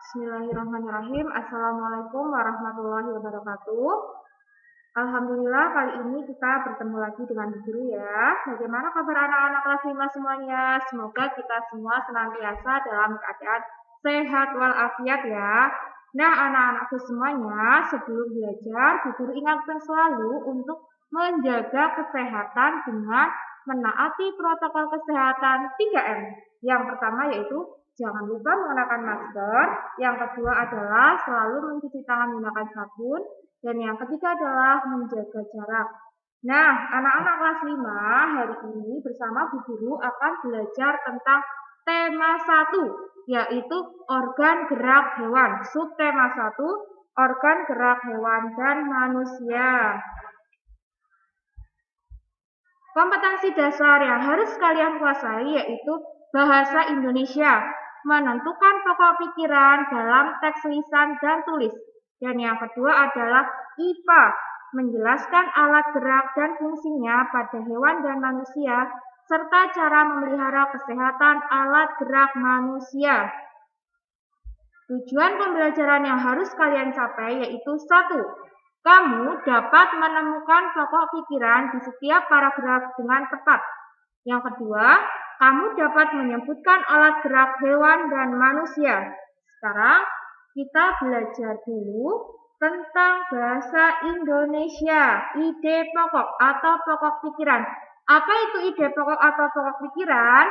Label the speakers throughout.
Speaker 1: Bismillahirrahmanirrahim. Assalamualaikum warahmatullahi wabarakatuh. Alhamdulillah kali ini kita bertemu lagi dengan Bu Guru ya. Bagaimana kabar anak-anak kelas 5 semuanya? Semoga kita semua senantiasa dalam keadaan sehat walafiat ya. Nah anak-anakku semuanya, sebelum belajar Bu Guru ingatkan selalu untuk menjaga kesehatan dengan menaati protokol kesehatan 3M. Yang pertama yaitu jangan lupa mengenakan masker. Yang kedua adalah selalu mencuci tangan menggunakan sabun. Dan yang ketiga adalah menjaga jarak. Nah, anak-anak kelas 5 hari ini bersama Bu Guru akan belajar tentang tema 1, yaitu organ gerak hewan. Subtema 1, organ gerak hewan dan manusia. Kompetensi dasar yang harus kalian kuasai yaitu bahasa Indonesia, menentukan pokok pikiran dalam teks lisan dan tulis. Dan yang kedua adalah IPA, menjelaskan alat gerak dan fungsinya pada hewan dan manusia, serta cara memelihara kesehatan alat gerak manusia. Tujuan pembelajaran yang harus kalian capai yaitu 1. Kamu dapat menemukan pokok pikiran di setiap paragraf dengan tepat. Yang kedua, kamu dapat menyebutkan alat gerak hewan dan manusia. Sekarang kita belajar dulu tentang bahasa Indonesia, ide pokok atau pokok pikiran. Apa itu ide pokok atau pokok pikiran?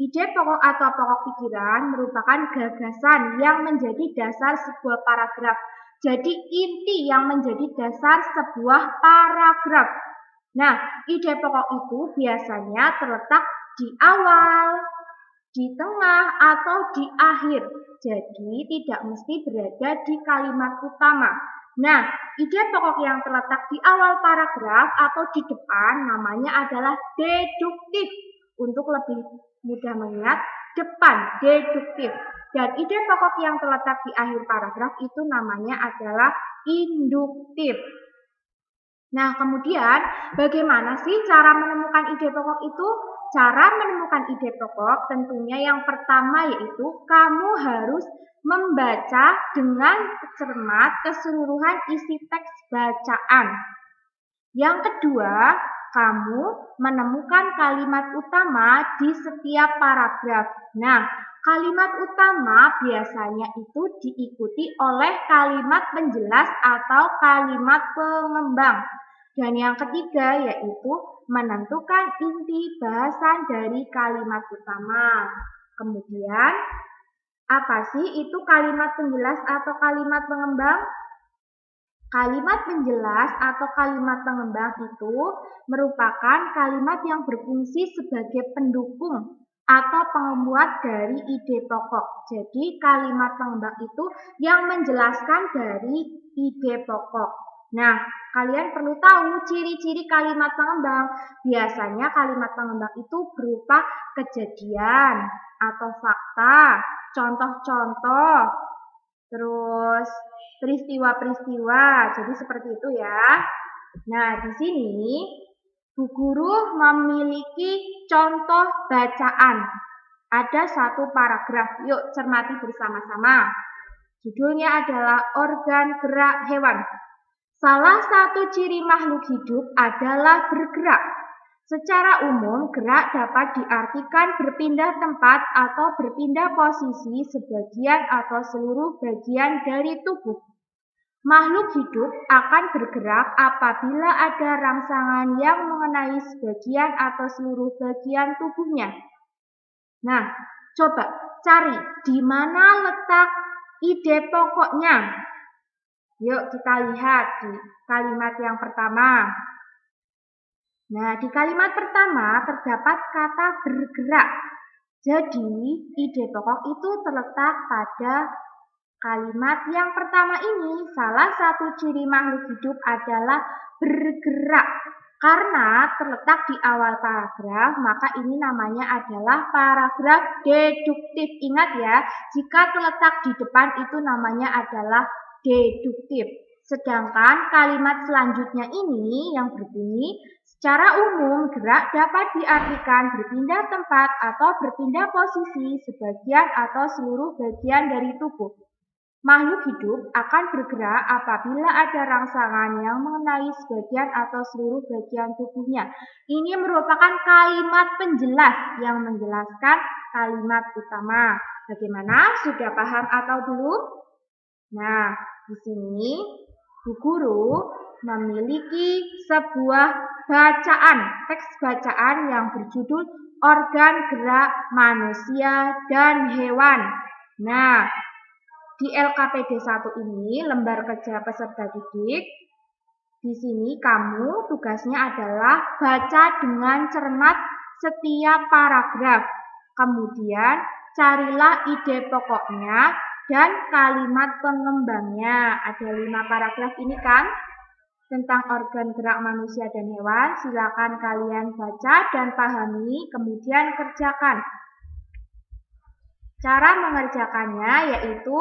Speaker 1: Ide pokok atau pokok pikiran merupakan gagasan yang menjadi dasar sebuah paragraf. Jadi inti yang menjadi dasar sebuah paragraf. Nah, ide pokok itu biasanya terletak di awal, di tengah, atau di akhir. Jadi tidak mesti berada di kalimat utama. Nah, ide pokok yang terletak di awal paragraf atau di depan namanya adalah deduktif. Untuk lebih mudah mengingat, depan, deduktif. Dan ide pokok yang terletak di akhir paragraf itu namanya adalah induktif. Nah, kemudian bagaimana sih cara menemukan ide pokok itu? Cara menemukan ide pokok tentunya yang pertama yaitu kamu harus membaca dengan cermat keseluruhan isi teks bacaan. Yang kedua, kamu menemukan kalimat utama di setiap paragraf. Nah, kalimat utama biasanya itu diikuti oleh kalimat penjelas atau kalimat pengembang. Dan yang ketiga yaitu menentukan inti bahasan dari kalimat utama. Kemudian, apa sih itu kalimat penjelas atau kalimat pengembang? Kalimat penjelas atau kalimat pengembang itu merupakan kalimat yang berfungsi sebagai pendukung atau penguat dari ide pokok. Jadi kalimat pengembang itu yang menjelaskan dari ide pokok. Nah, kalian perlu tahu ciri-ciri kalimat pengembang. Biasanya kalimat pengembang itu berupa kejadian atau fakta, contoh-contoh, terus peristiwa-peristiwa. Jadi seperti itu ya. Nah, di sini Bu Guru memiliki contoh bacaan. Ada satu paragraf. Yuk cermati bersama-sama. Judulnya adalah organ gerak hewan. Salah satu ciri makhluk hidup adalah bergerak. Secara umum, gerak dapat diartikan berpindah tempat atau berpindah posisi sebagian atau seluruh bagian dari tubuh. Makhluk hidup akan bergerak apabila ada rangsangan yang mengenai sebagian atau seluruh bagian tubuhnya. Nah, coba cari di mana letak ide pokoknya. Yuk kita lihat di kalimat yang pertama. Nah, di kalimat pertama terdapat kata bergerak. Jadi, ide pokok itu terletak pada kalimat yang pertama ini. Salah satu ciri makhluk hidup adalah bergerak. Karena terletak di awal paragraf, maka ini namanya adalah paragraf deduktif. Ingat ya, jika terletak di depan itu namanya adalah deduktif. Sedangkan kalimat selanjutnya ini yang berbunyi, secara umum gerak dapat diartikan berpindah tempat atau berpindah posisi sebagian atau seluruh bagian dari tubuh. Makhluk hidup akan bergerak apabila ada rangsangan yang mengenai sebagian atau seluruh bagian tubuhnya. Ini merupakan kalimat penjelas yang menjelaskan kalimat utama. Bagaimana? Sudah paham atau belum? Nah, di sini Bu Guru memiliki sebuah teks bacaan yang berjudul Organ Gerak Manusia dan Hewan. Nah, di LKPD 1 ini, lembar kerja peserta didik, di sini kamu tugasnya adalah baca dengan cermat setiap paragraf. Kemudian carilah ide pokoknya dan kalimat pengembangnya. Ada 5 paragraf ini kan tentang organ gerak manusia dan hewan. Silakan kalian baca dan pahami, kemudian kerjakan. Cara mengerjakannya yaitu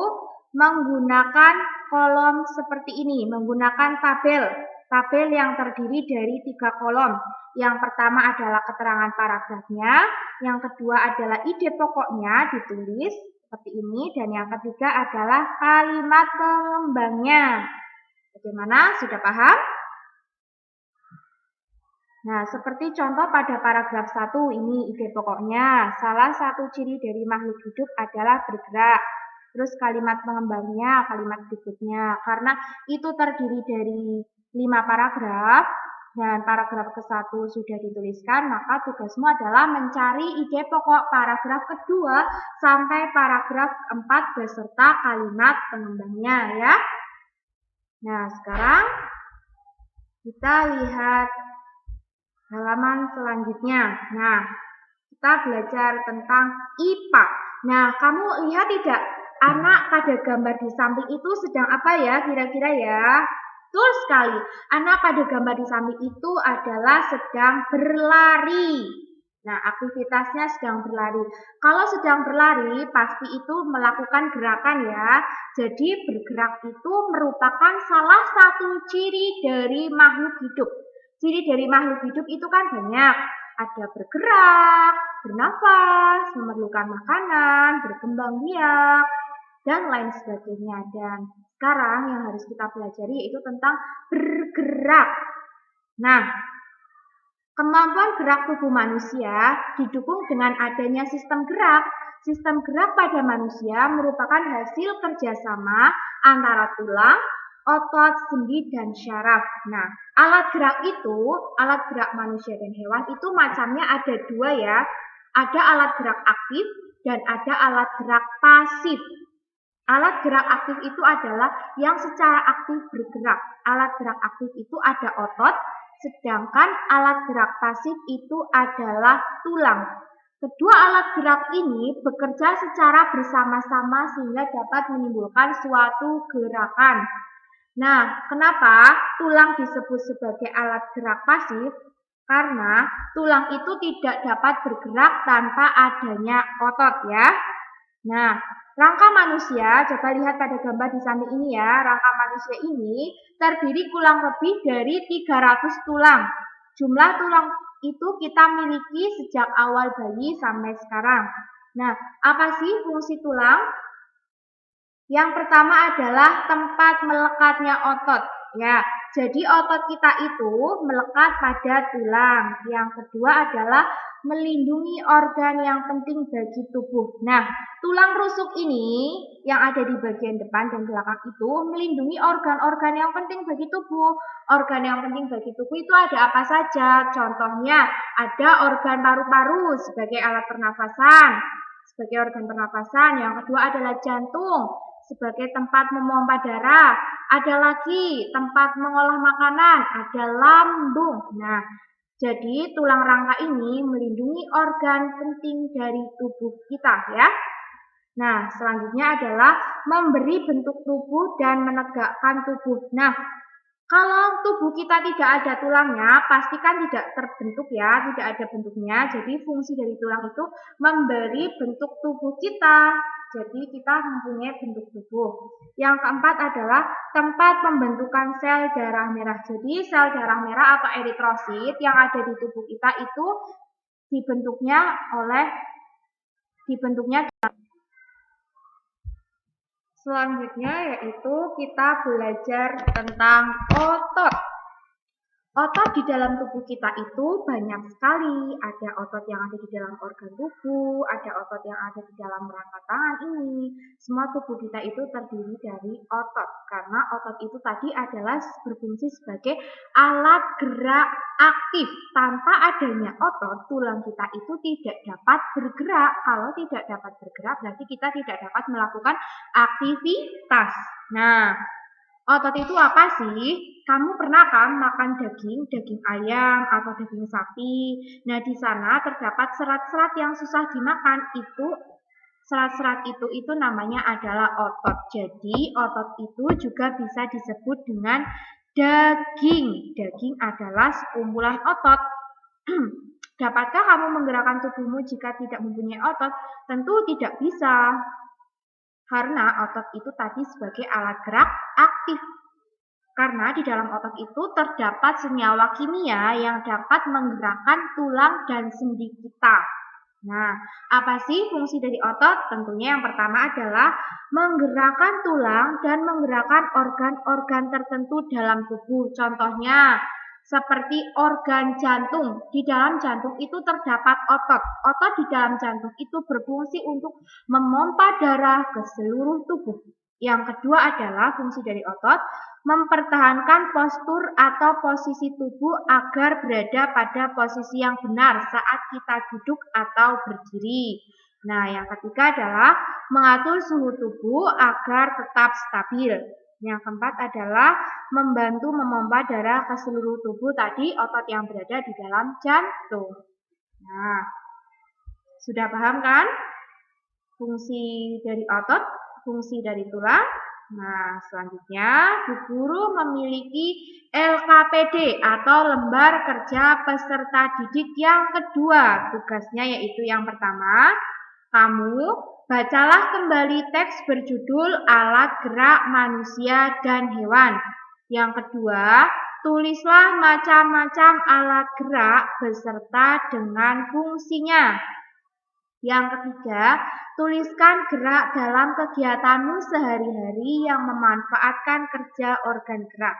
Speaker 1: menggunakan kolom seperti ini, menggunakan tabel yang terdiri dari 3 kolom. Yang pertama adalah keterangan paragrafnya, yang kedua adalah ide pokoknya ditulis seperti ini, dan yang ketiga adalah kalimat pengembangnya. Bagaimana? Sudah paham? Nah, seperti contoh pada paragraf 1 ini ide pokoknya. Salah satu ciri dari makhluk hidup adalah bergerak. Terus kalimat pengembangnya, kalimat berikutnya. Karena itu terdiri dari 5 paragraf dan paragraf ke-1 sudah dituliskan, maka tugasmu adalah mencari ide pokok paragraf kedua sampai paragraf 4 beserta kalimat pengembangnya ya. Nah, sekarang kita lihat halaman selanjutnya. Nah, kita belajar tentang IPA. Nah, kamu lihat tidak? Anak pada gambar di samping itu sedang apa ya kira-kira ya? Betul sekali. Anak pada gambar di samping itu adalah sedang berlari. Nah, aktivitasnya sedang berlari. Kalau sedang berlari, pasti itu melakukan gerakan ya. Jadi, bergerak itu merupakan salah satu ciri dari makhluk hidup. Ciri dari makhluk hidup itu kan banyak. Ada bergerak, bernafas, memerlukan makanan, berkembang biak, dan lain sebagainya. Dan sekarang yang harus kita pelajari yaitu tentang bergerak. Nah, kemampuan gerak tubuh manusia didukung dengan adanya sistem gerak. Sistem gerak pada manusia merupakan hasil kerjasama antara tulang, otot, sendi, dan syaraf. Nah, alat gerak manusia dan hewan itu macamnya ada 2 ya. Ada alat gerak aktif dan ada alat gerak pasif. Alat gerak aktif itu adalah yang secara aktif bergerak. Alat gerak aktif itu ada otot, sedangkan alat gerak pasif itu adalah tulang. Kedua alat gerak ini bekerja secara bersama-sama sehingga dapat menimbulkan suatu gerakan. Nah, kenapa tulang disebut sebagai alat gerak pasif? Karena tulang itu tidak dapat bergerak tanpa adanya otot ya. Nah, rangka manusia, coba lihat pada gambar di samping ini ya. Rangka manusia ini terdiri kurang lebih dari 300 tulang. Jumlah tulang itu kita miliki sejak awal bayi sampai sekarang. Nah, apa sih fungsi tulang? Yang pertama adalah tempat melekatnya otot. Ya, jadi otot kita itu melekat pada tulang. Yang kedua adalah melindungi organ yang penting bagi tubuh. Nah, tulang rusuk ini yang ada di bagian depan dan belakang itu melindungi organ-organ yang penting bagi tubuh. Organ yang penting bagi tubuh itu ada apa saja? Contohnya, ada organ paru-paru sebagai alat pernafasan, sebagai organ pernafasan. Yang kedua adalah jantung sebagai tempat memompa darah. Ada lagi tempat mengolah makanan, ada lambung. Nah, jadi tulang rangka ini melindungi organ penting dari tubuh kita ya. Nah, selanjutnya adalah memberi bentuk tubuh dan menegakkan tubuh. Nah, kalau tubuh kita tidak ada tulangnya, pastikan tidak terbentuk ya, tidak ada bentuknya. Jadi fungsi dari tulang itu memberi bentuk tubuh kita. Jadi kita mempunyai bentuk tubuh. Yang keempat adalah tempat pembentukan sel darah merah. Jadi sel darah merah atau eritrosit yang ada di tubuh kita itu dibentuknya Selanjutnya yaitu kita belajar tentang otot. Otot di dalam tubuh kita itu banyak sekali. Ada otot yang ada di dalam organ tubuh, ada otot yang ada di dalam rangka tangan ini. Semua tubuh kita itu terdiri dari otot. Karena otot itu tadi adalah berfungsi sebagai alat gerak aktif. Tanpa adanya otot, tulang kita itu tidak dapat bergerak. Kalau tidak dapat bergerak, berarti kita tidak dapat melakukan aktivitas. Nah, otot itu apa sih? Kamu pernah kan makan daging ayam atau daging sapi? Nah, di sana terdapat serat-serat yang susah dimakan. Serat-serat itu namanya adalah otot. Jadi, otot itu juga bisa disebut dengan daging. Daging adalah sekumpulan otot. Dapatkah kamu menggerakkan tubuhmu jika tidak mempunyai otot? Tentu tidak bisa. Karena otot itu tadi sebagai alat gerak aktif. Karena di dalam otot itu terdapat senyawa kimia yang dapat menggerakkan tulang dan sendi kita. Nah, apa sih fungsi dari otot? Tentunya yang pertama adalah menggerakkan tulang dan menggerakkan organ-organ tertentu dalam tubuh. Contohnya, seperti organ jantung. Di dalam jantung itu terdapat otot. Otot di dalam jantung itu berfungsi untuk memompa darah ke seluruh tubuh. Yang kedua adalah fungsi dari otot, mempertahankan postur atau posisi tubuh agar berada pada posisi yang benar saat kita duduk atau berdiri. Nah, yang ketiga adalah mengatur suhu tubuh agar tetap stabil. Yang keempat adalah membantu memompa darah ke seluruh tubuh tadi otot yang berada di dalam jantung. Nah, sudah paham kan? Fungsi dari otot, fungsi dari tulang. Nah, selanjutnya Bu Guru memiliki LKPD atau lembar kerja peserta didik yang kedua. Tugasnya yaitu yang pertama, kamu bacalah kembali teks berjudul Alat Gerak Manusia dan Hewan. Yang kedua, tulislah macam-macam alat gerak beserta dengan fungsinya. Yang ketiga, tuliskan gerak dalam kegiatanmu sehari-hari yang memanfaatkan kerja organ gerak.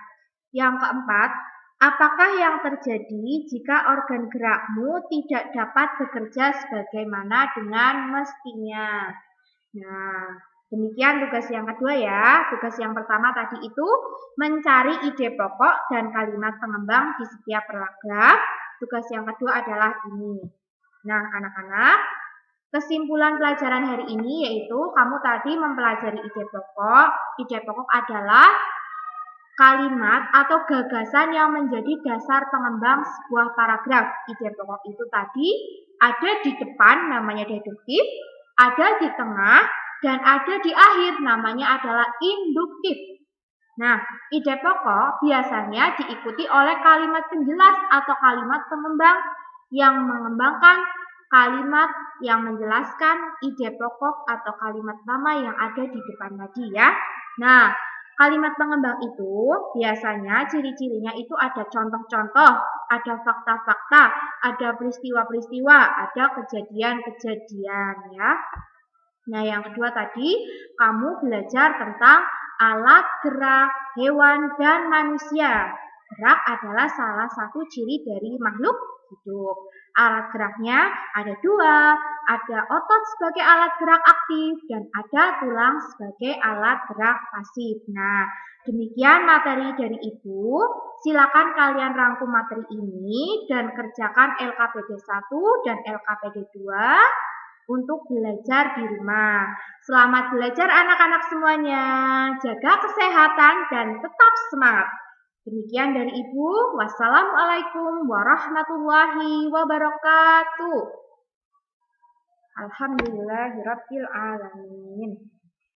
Speaker 1: Yang keempat, apakah yang terjadi jika organ gerakmu tidak dapat bekerja sebagaimana dengan mestinya? Nah, demikian tugas yang kedua ya. Tugas yang pertama tadi itu mencari ide pokok dan kalimat pengembang di setiap paragraf. Tugas yang kedua adalah ini. Nah, anak-anak, kesimpulan pelajaran hari ini yaitu kamu tadi mempelajari ide pokok. Ide pokok adalah kalimat atau gagasan yang menjadi dasar pengembang sebuah paragraf. Ide pokok itu tadi ada di depan namanya deduktif, ada di tengah, dan ada di akhir namanya adalah induktif. Nah, ide pokok biasanya diikuti oleh kalimat penjelas atau kalimat pengembang yang mengembangkan kalimat yang menjelaskan ide pokok atau kalimat nama yang ada di depan tadi ya. Nah, kalimat pengembang itu biasanya ciri-cirinya itu ada contoh-contoh, ada fakta-fakta, ada peristiwa-peristiwa, ada kejadian-kejadian ya. Nah, yang kedua tadi kamu belajar tentang alat gerak hewan dan manusia. Gerak adalah salah satu ciri dari makhluk hidup. Alat geraknya ada dua, ada otot sebagai alat gerak aktif dan ada tulang sebagai alat gerak pasif. Nah, demikian materi dari Ibu. Silakan kalian rangkum materi ini dan kerjakan LKPD 1 dan LKPD 2 untuk belajar di rumah. Selamat belajar anak-anak semuanya. Jaga kesehatan dan tetap semangat. Demikian dari Ibu. Wassalamualaikum warahmatullahi wabarakatuh. Alhamdulillahirabbil alamin.